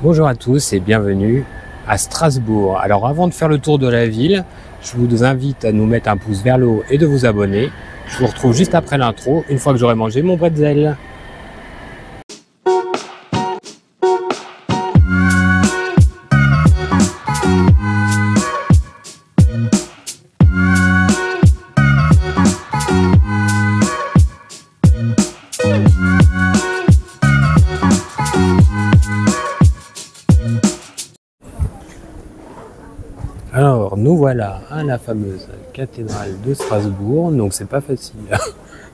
Bonjour à tous et bienvenue à Strasbourg. Alors avant de faire le tour de la ville, je vous invite à nous mettre un pouce vers le haut et de vous abonner. Je vous retrouve juste après l'intro, une fois que j'aurai mangé mon bretzel. Alors, nous voilà à la fameuse cathédrale de Strasbourg. Donc, c'est pas facile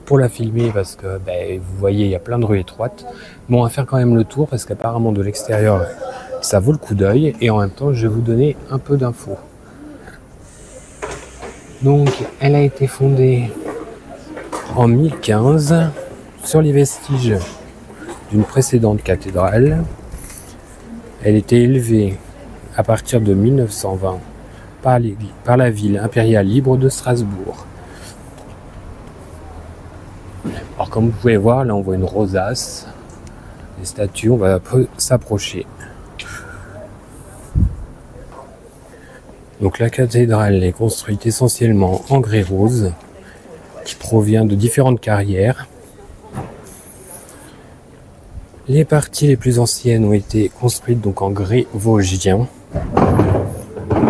pour la filmer parce que, vous voyez, il y a plein de rues étroites. Bon, on va faire quand même le tour parce qu'apparemment, de l'extérieur, ça vaut le coup d'œil. Et en même temps, je vais vous donner un peu d'infos. Donc, elle a été fondée en 1015 sur les vestiges d'une précédente cathédrale. Elle était élevée à partir de 1920 par la ville impériale libre de Strasbourg. Alors comme vous pouvez voir, là on voit une rosace, des statues, on va s'approcher. Donc la cathédrale est construite essentiellement en grès rose, qui provient de différentes carrières. Les parties les plus anciennes ont été construites donc en grès vosgien.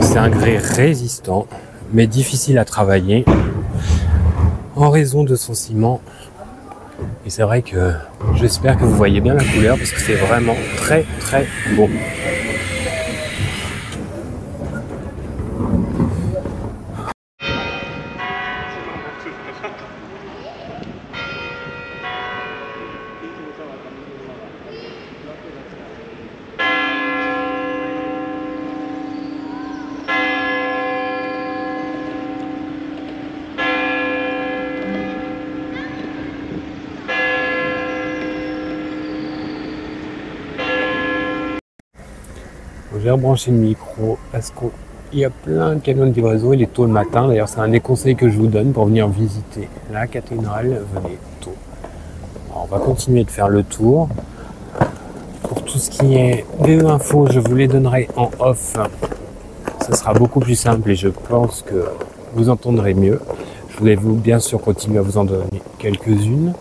C'est un grès résistant, mais difficile à travailler en raison de son ciment. Et c'est vrai que j'espère que vous voyez bien la couleur parce que c'est vraiment très très beau. J'ai rebranché le micro parce qu'il y a plein de camions de livraison, il est tôt le matin, d'ailleurs c'est un des conseils que je vous donne pour venir visiter la cathédrale, venez tôt. Alors, on va continuer de faire le tour. Pour tout ce qui est VE info, je vous les donnerai en off, ça sera beaucoup plus simple et je pense que vous entendrez mieux. Je voulais bien sûr continuer à vous en donner quelques-unes,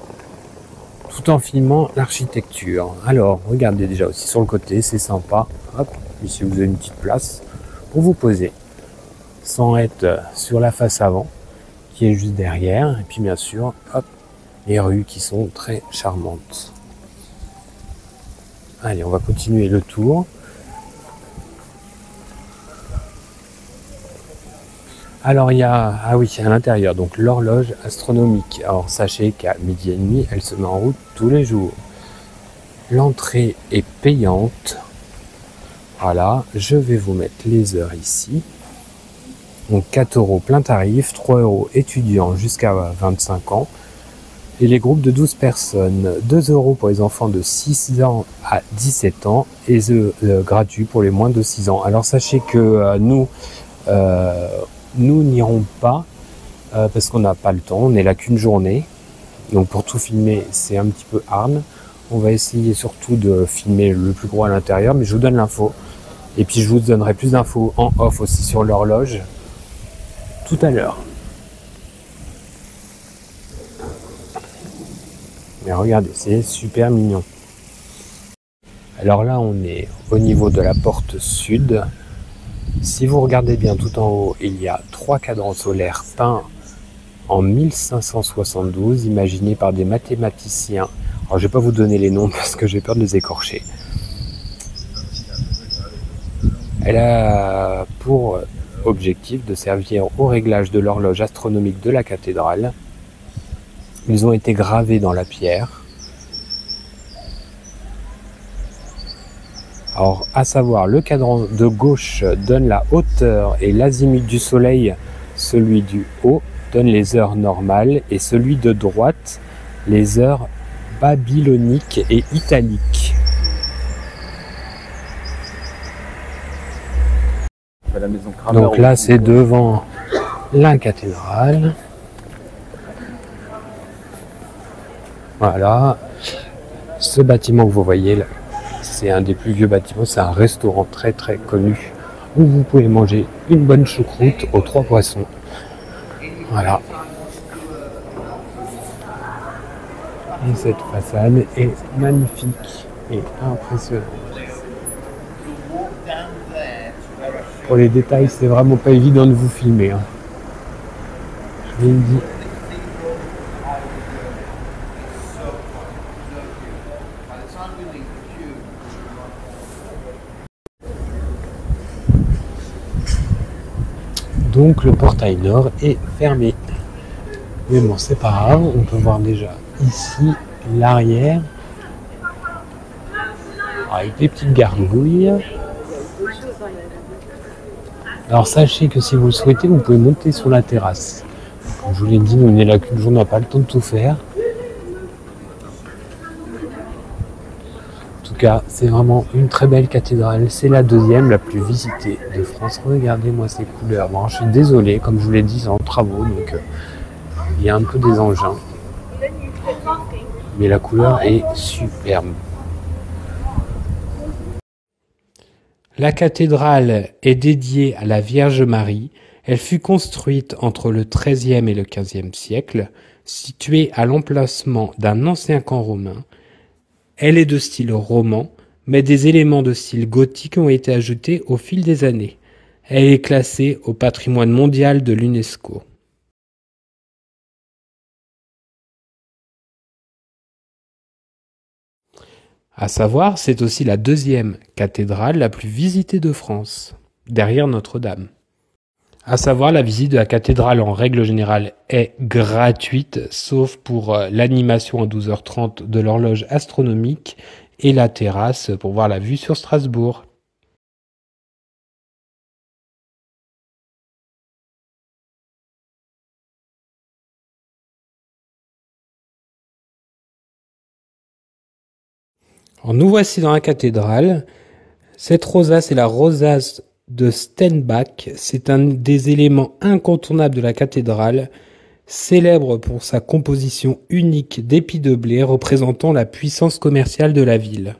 tout en filmant l'architecture. Alors, regardez déjà aussi sur le côté, c'est sympa. Hop. Ici vous avez une petite place pour vous poser sans être sur la face avant qui est juste derrière, et puis bien sûr hop, les rues qui sont très charmantes. Allez, on va continuer le tour. Alors il y a, à l'intérieur, donc l'horloge astronomique. Alors sachez qu'à 12h30 elle se met en route tous les jours. L'entrée est payante. Voilà, je vais vous mettre les heures ici. Donc 4 € plein tarif, 3 € étudiants jusqu'à 25 ans. Et les groupes de 12 personnes, 2 € pour les enfants de 6 ans à 17 ans et gratuit pour les moins de 6 ans. Alors sachez que nous n'irons pas parce qu'on n'a pas le temps, on n'est là qu'une journée. Donc pour tout filmer, c'est un petit peu hard. On va essayer surtout de filmer le plus gros à l'intérieur, mais je vous donne l'info. Et puis je vous donnerai plus d'infos en off aussi sur l'horloge tout à l'heure. Mais regardez, c'est super mignon. Alors là, on est au niveau de la porte sud. Si vous regardez bien tout en haut, il y a 3 cadrans solaires peints en 1572, imaginés par des mathématiciens. Alors je ne vais pas vous donner les noms parce que j'ai peur de les écorcher. Elle a pour objectif de servir au réglage de l'horloge astronomique de la cathédrale. Ils ont été gravés dans la pierre. Alors, à savoir, le cadran de gauche donne la hauteur et l'azimut du soleil, celui du haut donne les heures normales et celui de droite les heures babyloniques et italiques. Donc là, c'est devant la cathédrale. Voilà. Ce bâtiment que vous voyez là, c'est un des plus vieux bâtiments, c'est un restaurant très très connu où vous pouvez manger une bonne choucroute aux 3 poissons. Voilà. Et cette façade est magnifique et impressionnante. Pour les détails, c'est vraiment pas évident de vous filmer, hein. Je vous le dis. Donc le portail nord est fermé. Mais bon, c'est pas grave, on peut voir déjà ici l'arrière avec des petites gargouilles. Alors sachez que si vous le souhaitez, vous pouvez monter sur la terrasse. Comme je vous l'ai dit, nous on est là qu'une journée, on n'a pas le temps de tout faire. En tout cas, c'est vraiment une très belle cathédrale. C'est la deuxième la plus visitée de France. Regardez-moi ces couleurs. Bon, je suis désolé, comme je vous l'ai dit, c'est en travaux, donc il y a un peu des engins. Mais la couleur est superbe. La cathédrale est dédiée à la Vierge Marie. Elle fut construite entre le XIIIe et le XVe siècle, située à l'emplacement d'un ancien camp romain. Elle est de style roman, mais des éléments de style gothique ont été ajoutés au fil des années. Elle est classée au patrimoine mondial de l'UNESCO. À savoir, c'est aussi la deuxième cathédrale la plus visitée de France, derrière Notre-Dame. À savoir, la visite de la cathédrale en règle générale est gratuite, sauf pour l'animation à 12h30 de l'horloge astronomique et la terrasse pour voir la vue sur Strasbourg. Alors, nous voici dans la cathédrale. Cette rosace est la rosace de Steinbach. C'est un des éléments incontournables de la cathédrale, célèbre pour sa composition unique d'épis de blé représentant la puissance commerciale de la ville.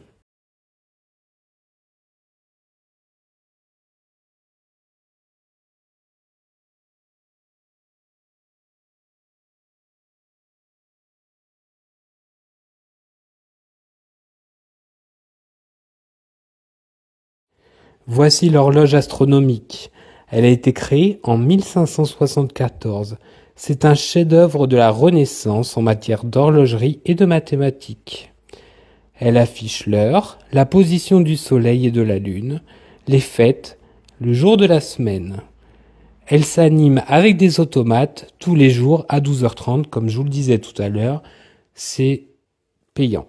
Voici l'horloge astronomique. Elle a été créée en 1574. C'est un chef-d'œuvre de la Renaissance en matière d'horlogerie et de mathématiques. Elle affiche l'heure, la position du soleil et de la lune, les fêtes, le jour de la semaine. Elle s'anime avec des automates tous les jours à 12h30, comme je vous le disais tout à l'heure. C'est payant.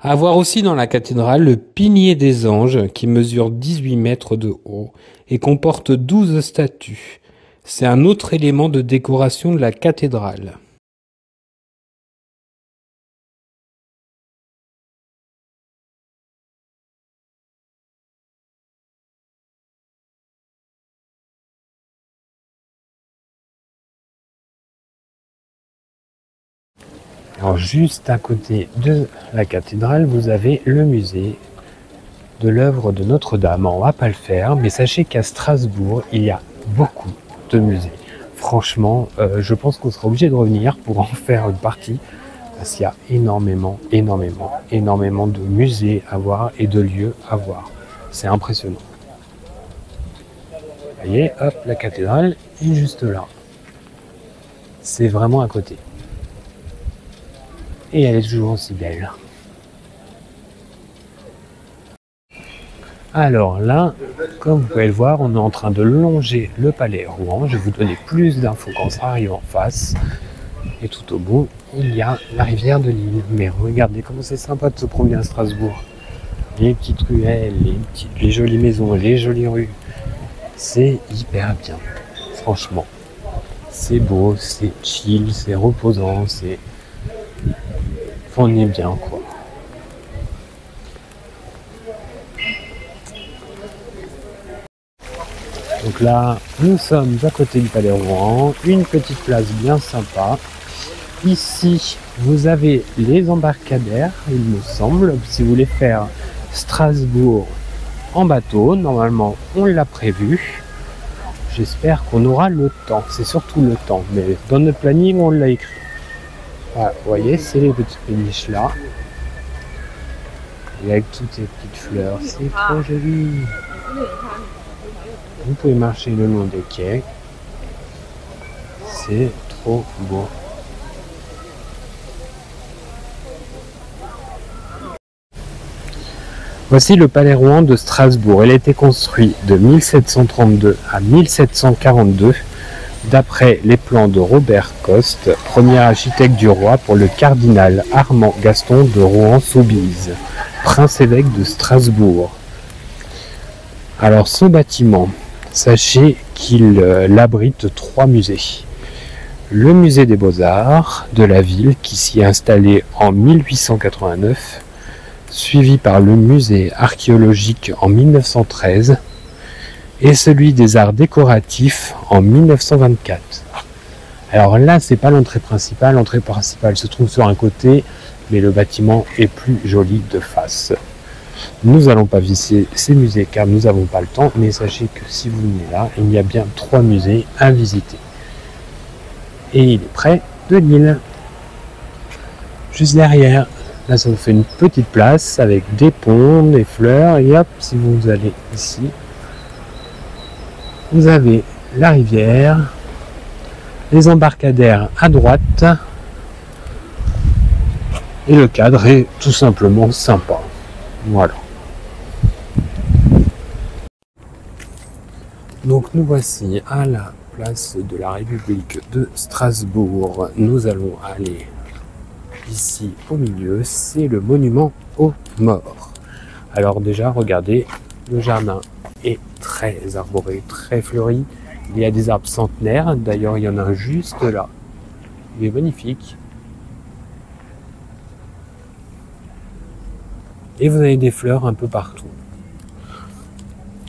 À voir aussi dans la cathédrale le pilier des anges qui mesure 18 mètres de haut et comporte 12 statues. C'est un autre élément de décoration de la cathédrale. Alors juste à côté de la cathédrale, vous avez le musée de l'œuvre de Notre-Dame. On va pas le faire, mais sachez qu'à Strasbourg, il y a beaucoup de musées. Franchement, je pense qu'on sera obligé de revenir pour en faire une partie, parce qu'il y a énormément de musées à voir et de lieux à voir. C'est impressionnant. Vous voyez, hop, la cathédrale est juste là. C'est vraiment à côté. Et elle est toujours aussi belle. Alors là, comme vous pouvez le voir, on est en train de longer le palais Rouen. Je vais vous donner plus d'infos quand ça arrive en face. Et tout au bout, il y a la rivière de Lille. Mais regardez comment c'est sympa de se promener à Strasbourg. Les petites ruelles, les jolies maisons, les jolies rues. C'est hyper bien. Franchement, c'est beau, c'est chill, c'est reposant, c'est... On est bien, quoi. Donc là, nous sommes à côté du Palais Rouen, une petite place bien sympa. Ici, vous avez les embarcadères, il me semble, si vous voulez faire Strasbourg en bateau. Normalement, on l'a prévu. J'espère qu'on aura le temps, c'est surtout le temps, mais dans notre planning, on l'a écrit. Voilà, vous voyez, c'est les petites péniches là. Et avec toutes ces petites fleurs, c'est trop joli. Vous pouvez marcher le long des quais. C'est trop beau. Voici le Palais Rouen de Strasbourg. Il a été construit de 1732 à 1742 d'après les plans de Robert Coste, premier architecte du roi pour le cardinal Armand Gaston de Rohan-Soubise, prince-évêque de Strasbourg. Alors ce bâtiment, sachez qu'il abrite 3 musées. Le musée des Beaux-Arts de la ville qui s'y est installé en 1889, suivi par le musée archéologique en 1913 et celui des arts décoratifs en 1924. Alors là, c'est pas l'entrée principale se trouve sur un côté, mais le bâtiment est plus joli de face. Nous n'allons pas visiter ces musées car nous n'avons pas le temps, mais sachez que si vous venez là, il y a bien 3 musées à visiter. Et il est près de Lille. Juste derrière, là ça vous fait une petite place avec des ponts, des fleurs, et hop, si vous allez ici, vous avez la rivière, les embarcadères à droite, et le cadre est tout simplement sympa. Voilà. Donc nous voici à la place de la République de Strasbourg. Nous allons aller ici au milieu, c'est le monument aux morts. Alors déjà, regardez, le jardin est très arboré, très fleuri. Il y a des arbres centenaires, d'ailleurs il y en a un juste là. Il est magnifique. Et vous avez des fleurs un peu partout.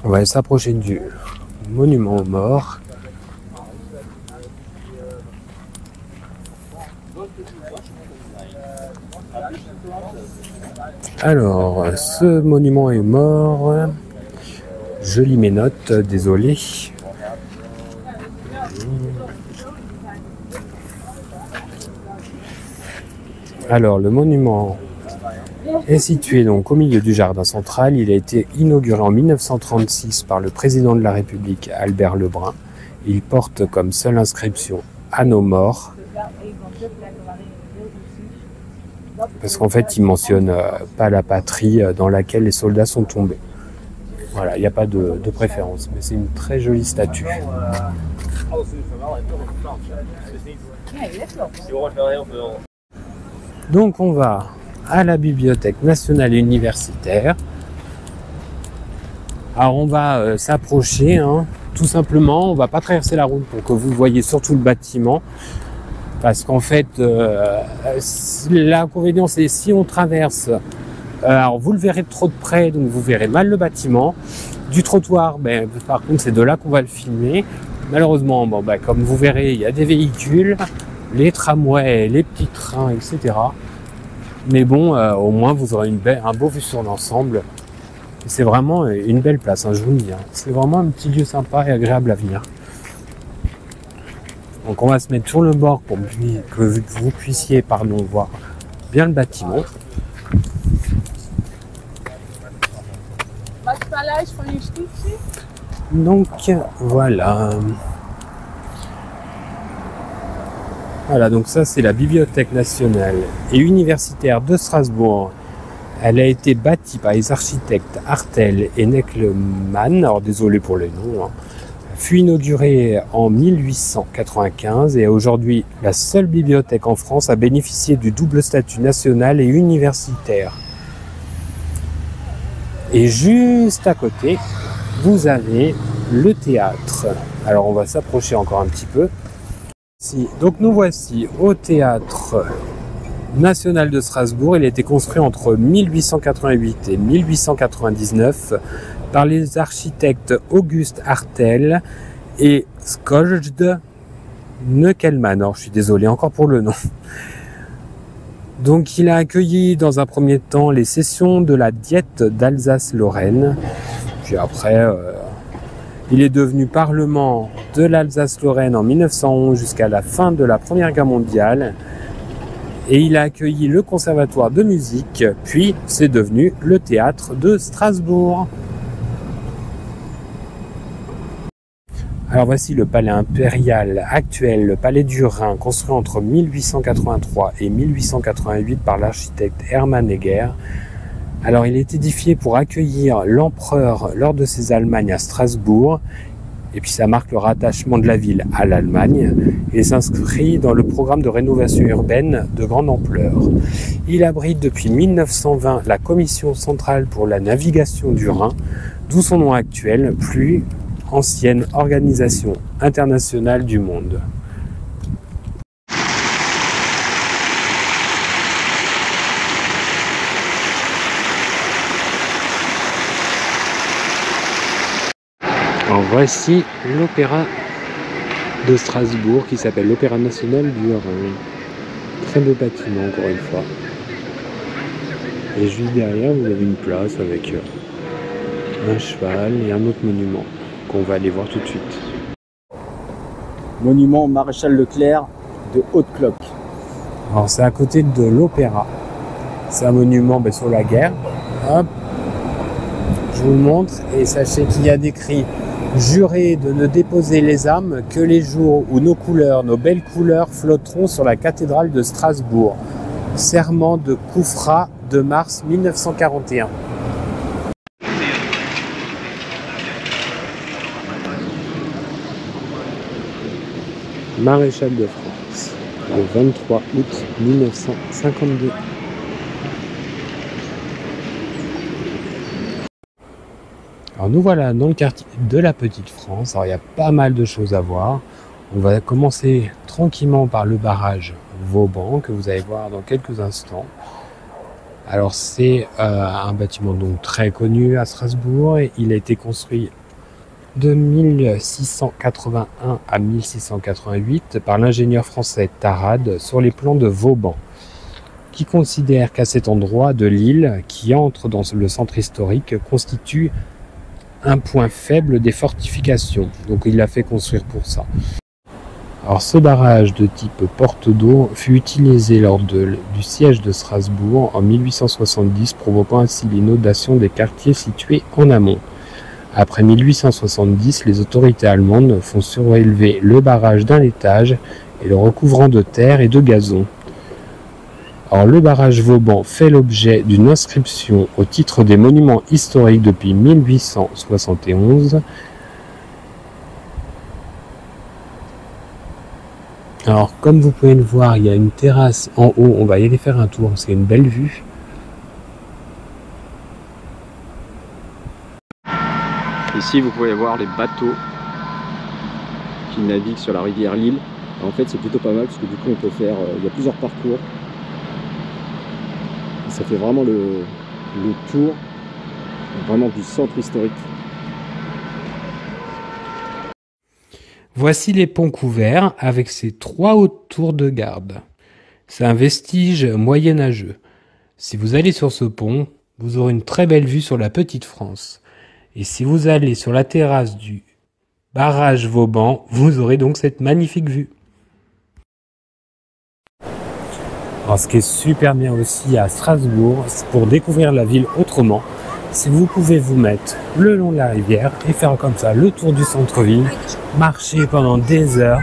On va s'approcher du monument aux morts. Alors, ce monument est mort. Je lis mes notes, désolé. Alors, le monument est situé donc au milieu du jardin central. Il a été inauguré en 1936 par le président de la République, Albert Lebrun. Il porte comme seule inscription « À nos morts ». Parce qu'en fait, il ne mentionne pas la patrie dans laquelle les soldats sont tombés. Voilà, il n'y a pas de préférence, mais c'est une très jolie statue. Donc on va à la Bibliothèque nationale et universitaire. Alors on va s'approcher, hein, tout simplement. On ne va pas traverser la route pour que vous voyez surtout le bâtiment. Parce qu'en fait, l'inconvénient c'est si on traverse, alors vous le verrez de trop de près, donc vous verrez mal le bâtiment. Du trottoir, par contre c'est de là qu'on va le filmer. Malheureusement, comme vous verrez, il y a des véhicules, les tramways, les petits trains, etc. Mais bon, au moins vous aurez un beau vue sur l'ensemble. C'est vraiment une belle place, hein, je vous le dis. Hein. C'est vraiment un petit lieu sympa et agréable à venir. Donc on va se mettre sur le bord pour que vous puissiez voir bien le bâtiment. Donc voilà. Voilà, donc ça c'est la Bibliothèque nationale et universitaire de Strasbourg. Elle a été bâtie par les architectes Hartel et Neckelmann, alors désolé pour les noms, hein. Fut inaugurée en 1895 et aujourd'hui la seule bibliothèque en France à bénéficier du double statut national et universitaire. Et juste à côté, vous avez le théâtre. Alors on va s'approcher encore un petit peu. Donc nous voici au théâtre national de Strasbourg. Il a été construit entre 1888 et 1899 par les architectes Auguste Hartel et Skjold Neukelman. Alors, je suis désolé encore pour le nom. Donc il a accueilli dans un premier temps les sessions de la Diète d'Alsace-Lorraine. Puis après, il est devenu Parlement de l'Alsace-Lorraine en 1911 jusqu'à la fin de la Première Guerre mondiale. Et il a accueilli le Conservatoire de musique, puis c'est devenu le Théâtre de Strasbourg. Alors voici le palais impérial actuel, le palais du Rhin, construit entre 1883 et 1888 par l'architecte Hermann Egger. Alors il est édifié pour accueillir l'empereur lors de ses Allemagnes à Strasbourg, et puis ça marque le rattachement de la ville à l'Allemagne, et s'inscrit dans le programme de rénovation urbaine de grande ampleur. Il abrite depuis 1920 la Commission centrale pour la navigation du Rhin, d'où son nom actuel, plus ancienne organisation internationale du monde. Alors voici l'opéra de Strasbourg qui s'appelle l'Opéra national du Rhin. Très beau bâtiment encore une fois. Et juste derrière vous avez une place avec un cheval et un autre monument qu'on va aller voir tout de suite. Monument Maréchal Leclerc de Haute-Cloque. Alors c'est à côté de l'opéra. C'est un monument sur la guerre. Hop. Je vous le montre et sachez qu'il y a décrit « Jurez de ne déposer les armes que les jours où nos couleurs, nos belles couleurs flotteront sur la cathédrale de Strasbourg. Serment de Koufra de mars 1941. » Maréchal de France, le 23 août 1952. Alors nous voilà dans le quartier de la Petite France. Alors il y a pas mal de choses à voir. On va commencer tranquillement par le barrage Vauban que vous allez voir dans quelques instants. Alors c'est un bâtiment donc très connu à Strasbourg et il a été construit de 1681 à 1688 par l'ingénieur français Tarade sur les plans de Vauban, qui considère qu'à cet endroit de l'île, qui entre dans le centre historique, constitue un point faible des fortifications. Donc il l'a fait construire pour ça. Alors ce barrage de type porte d'eau fut utilisé lors du siège de Strasbourg en 1870, provoquant ainsi l'inondation des quartiers situés en amont. Après 1870, les autorités allemandes font surélever le barrage d'un étage et le recouvrant de terre et de gazon. Alors, le barrage Vauban fait l'objet d'une inscription au titre des monuments historiques depuis 1871. Alors, comme vous pouvez le voir, il y a une terrasse en haut. On va y aller faire un tour parce qu'il y a une belle vue. Ici, vous pouvez voir les bateaux qui naviguent sur la rivière Lille. En fait, c'est plutôt pas mal parce que du coup, on peut faire. Il y a plusieurs parcours. Et ça fait vraiment le tour, vraiment du centre historique. Voici les ponts couverts avec ses 3 hautes tours de garde. C'est un vestige moyenâgeux. Si vous allez sur ce pont, vous aurez une très belle vue sur la Petite France. Et si vous allez sur la terrasse du barrage Vauban, vous aurez donc cette magnifique vue. Alors, ce qui est super bien aussi à Strasbourg, c'est pour découvrir la ville autrement, c'est que vous pouvez vous mettre le long de la rivière et faire comme ça le tour du centre-ville, marcher pendant des heures,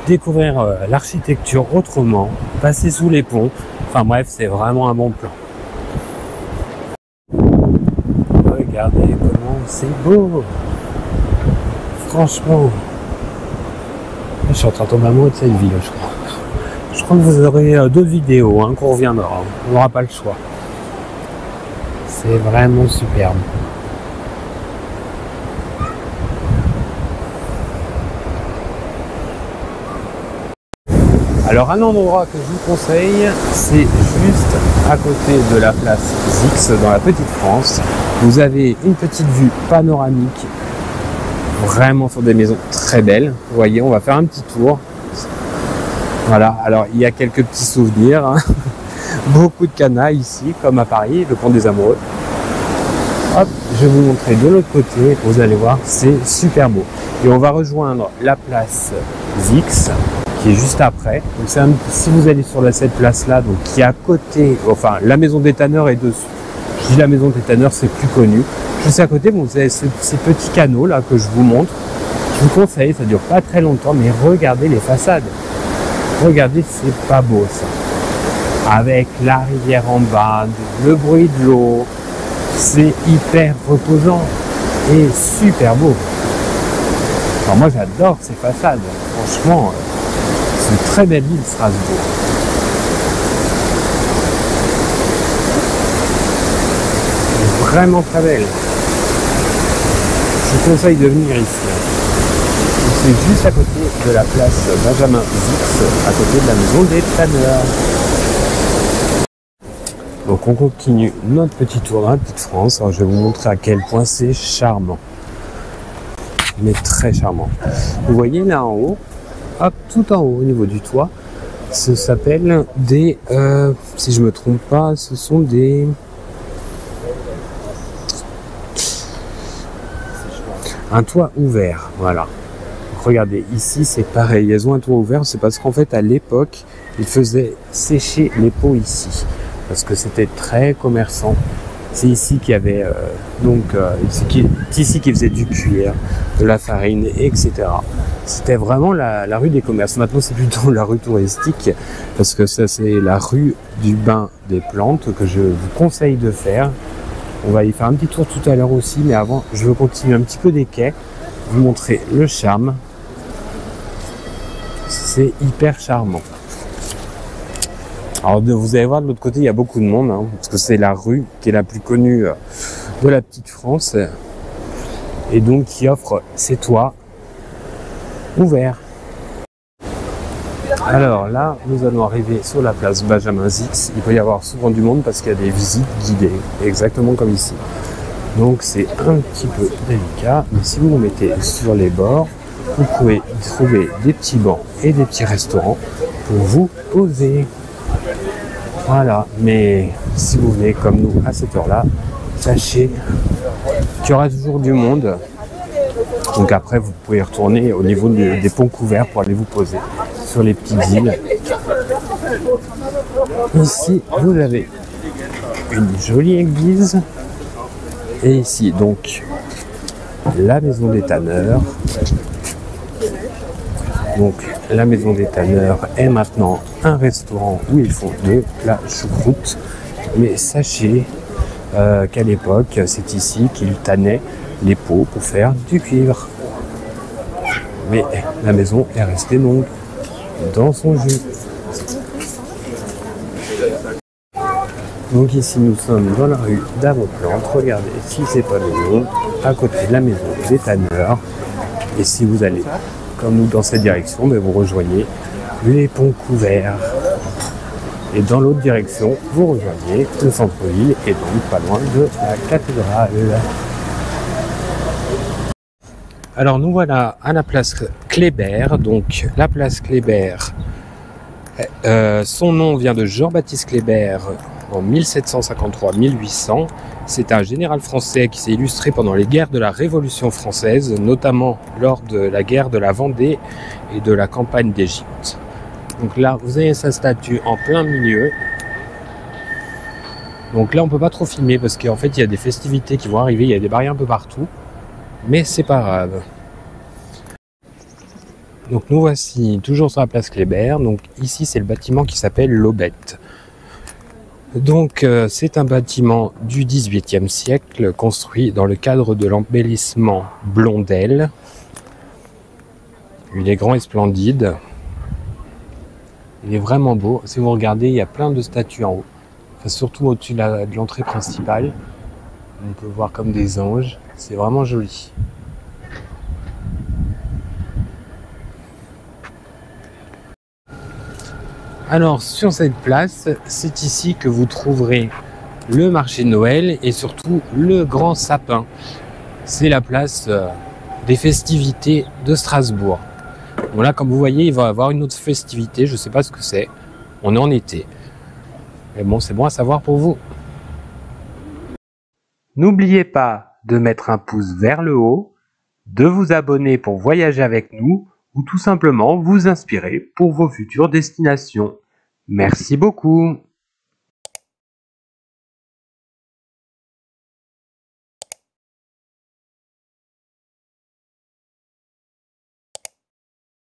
découvrir l'architecture autrement, passer sous les ponts. Enfin bref, c'est vraiment un bon plan. Regardez comment c'est beau. Franchement, je suis en train de tomber amoureux de cette ville, je crois. Je crois que vous aurez 2 vidéos qu'on reviendra. On n'aura pas le choix. C'est vraiment superbe. Alors un endroit que je vous conseille, c'est juste à côté de la place Zix dans la Petite France. Vous avez une petite vue panoramique, vraiment sur des maisons très belles. Vous voyez, on va faire un petit tour. Voilà, alors il y a quelques petits souvenirs, hein. Beaucoup de canals ici, comme à Paris, le pont des Amoureux. Hop, je vais vous montrer de l'autre côté, vous allez voir, c'est super beau. Et on va rejoindre la place Zix, qui est juste après. Donc si vous allez sur cette place-là, donc qui est à côté, enfin la maison des tanneurs est dessus. Je dis la maison des tanneurs, c'est plus connu. Juste à côté, bon, vous avez ces petits canaux là que je vous montre. Je vous conseille, ça dure pas très longtemps, mais regardez les façades. Regardez, c'est pas beau ça. Avec la rivière en bas, le bruit de l'eau, c'est hyper reposant et super beau. Alors moi j'adore ces façades, franchement, c'est une très belle ville Strasbourg. Vraiment très belle. Je vous conseille de venir ici. C'est juste à côté de la place Benjamin Zix, à côté de la maison des tanneurs. Donc on continue notre petit tour dans la Petite France. Alors je vais vous montrer à quel point c'est charmant. Mais très charmant. Vous voyez là en haut, hop, tout en haut au niveau du toit, ça s'appelle des, si je me trompe pas, ce sont des... un toit ouvert, voilà. Regardez, ici c'est pareil, elles ont un toit ouvert, c'est parce qu'en fait à l'époque, ils faisaient sécher les pots ici. Parce que c'était très commerçant. C'est ici qu'il y avait ici qui faisait du cuir, de la farine, etc. C'était vraiment la rue des commerces. Maintenant c'est plutôt la rue touristique parce que ça c'est la rue du bain des plantes que je vous conseille de faire. On va y faire un petit tour tout à l'heure aussi, mais avant je veux continuer un petit peu des quais, vous montrer le charme. C'est hyper charmant. Alors vous allez voir de l'autre côté il y a beaucoup de monde, hein, parce que c'est la rue qui est la plus connue de la Petite France et donc qui offre ses toits ouverts. Alors là nous allons arriver sur la place Benjamin Zix. Il peut y avoir souvent du monde parce qu'il y a des visites guidées, exactement comme ici. Donc c'est un petit peu délicat, mais si vous vous mettez sur les bords, vous pouvez y trouver des petits bancs et des petits restaurants pour vous poser. Voilà, mais si vous venez comme nous à cette heure-là, sachez qu'il y aura toujours du monde. Donc après, vous pouvez retourner au niveau des ponts couverts pour aller vous poser sur les petites îles. Ici, vous avez une jolie église. Et ici, donc, la maison des tanneurs. Donc la maison des tanneurs est maintenant un restaurant où ils font de la choucroute. Mais sachez qu'à l'époque, c'est ici qu'ils tannaient les peaux pour faire du cuivre. Mais la maison est restée donc dans son jus. Donc ici nous sommes dans la rue d'Avoplante. Regardez si c'est pas le nom, à côté de la maison des tanneurs. Et si vous allez comme nous dans cette direction, mais vous rejoignez les ponts couverts. Et dans l'autre direction, vous rejoignez le centre-ville et donc pas loin de la cathédrale. Alors nous voilà à la place Kléber. Donc la place Kléber, son nom vient de Jean-Baptiste Kléber en 1753-1800. C'est un général français qui s'est illustré pendant les guerres de la Révolution française, notamment lors de la guerre de la Vendée et de la campagne d'Égypte. Donc là, vous avez sa statue en plein milieu. Donc là, on peut pas trop filmer parce qu'en fait, il y a des festivités qui vont arriver, il y a des barrières un peu partout. Mais c'est pas grave. Donc nous voici toujours sur la place Kléber. Donc ici, c'est le bâtiment qui s'appelle l'Aubette. Donc c'est un bâtiment du XVIIIe siècle construit dans le cadre de l'embellissement Blondel. Il est grand et splendide. Il est vraiment beau. Si vous regardez, il y a plein de statues en haut. Enfin, surtout au-dessus de l'entrée principale. On peut voir comme des anges. C'est vraiment joli. Alors sur cette place, c'est ici que vous trouverez le marché de Noël et surtout le grand sapin. C'est la place des festivités de Strasbourg. Bon là, comme vous voyez, il va y avoir une autre festivité, je ne sais pas ce que c'est. On est en été. Mais bon, c'est bon à savoir pour vous. N'oubliez pas de mettre un pouce vers le haut, de vous abonner pour voyager avec nous ou tout simplement vous inspirer pour vos futures destinations. Merci beaucoup.